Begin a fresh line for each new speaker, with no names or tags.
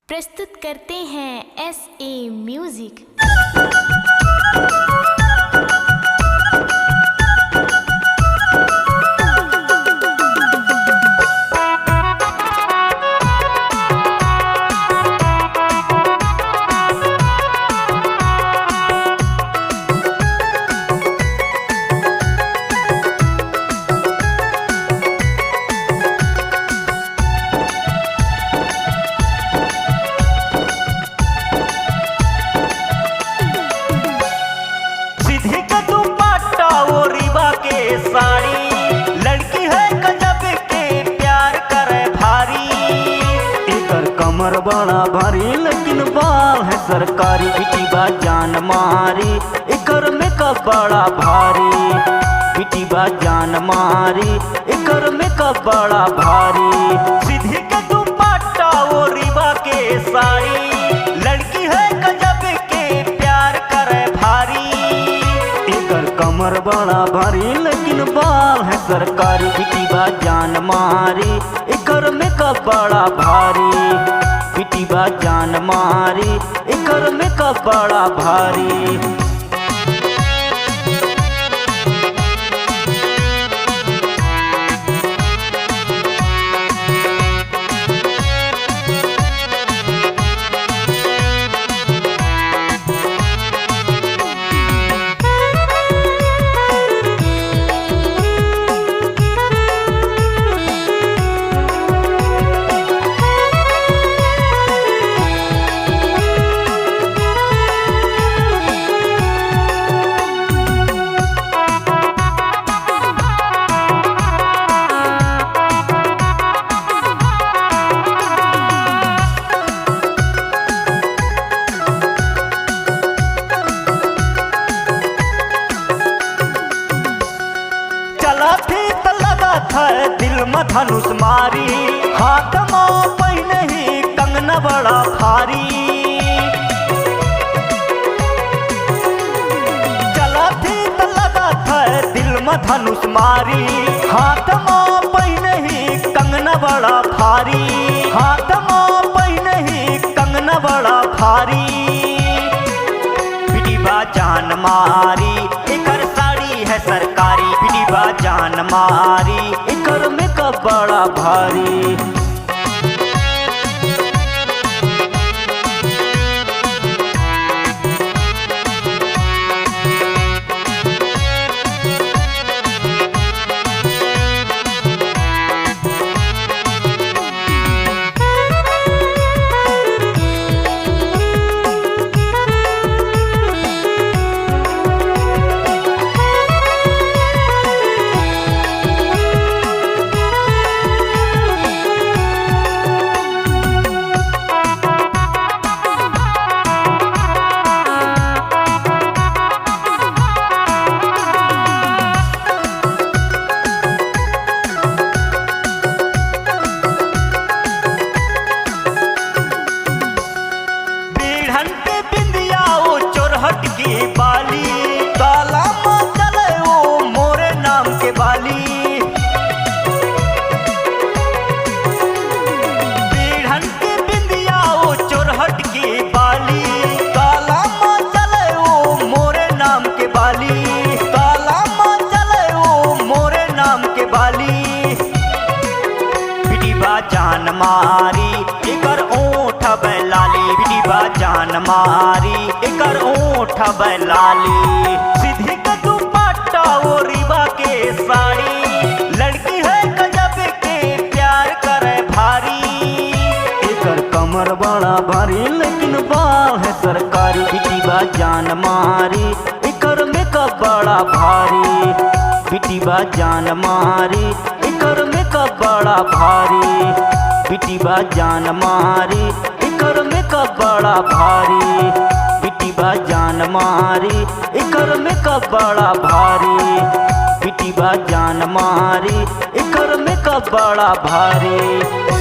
प्रस्तुत करते हैं SA म्यूजिक।
साड़ी लड़की है गजब के प्यार करे भारी। एकर कमर बड़ा भारी लेकिन बाल है सरकारी। बिटी बा जान मारी एकर मेकअप बड़ा भारी। बिटी बा जान मारी एकर मेकअप बड़ा भारी। सीधी के दुपट्टा वो रीबा के साड़ी लड़की है गजब के प्यार करे भारी। कमर बड़ा भारी लेकिन बाल है सरकारी। बिटी बा जान मारी एकर मेकअप बड़ा भारी। बिटी बा जान मारी एकर मेकअप बड़ा भारी। दिल में धनुष मारी हाथ में पहने ही कंगना बड़ा भारी। चला थी तो लगा था दिल में धनुष मारी हाथ में पहने ही कंगना बड़ा भारी। हाथ में पहने ही कंगना बड़ा भारी। बिटी बा जान मारी एकर साड़ी है सरकारी। बिटी बा जान मारी एकर मेकअप बड़ा भारी। की बाली काला में चले वो मोरे नाम के बाली। पीढ़न के बिंदिया वो चोरहट की बाली काला में चले वो मोरे नाम के बाली। काला में चले वो मोरे नाम के बाली। बिटी बा जान मारी एकर ओठ बैलाली। बिटी बा जान मारी एकर ओठ बैलाली। सीधी के दुपट्टा वो रीबा के साड़ी लड़की है गजब के प्यार करे भारी। एकर कमर बड़ा भारी लेकिन बाल है सरकारी। बिटी बा जान मारी एकर मेकअप बड़ा भारी। बिटी बा जान मारी एकर मेकअप बड़ा भारी। बिटी बा जान मारी एकर मेकअप बड़ा भारी। बिटी बा जान मारी एकर मेकअप बड़ा भारी। बिटी बा जान मारी एकर मेकअप बड़ा भारी।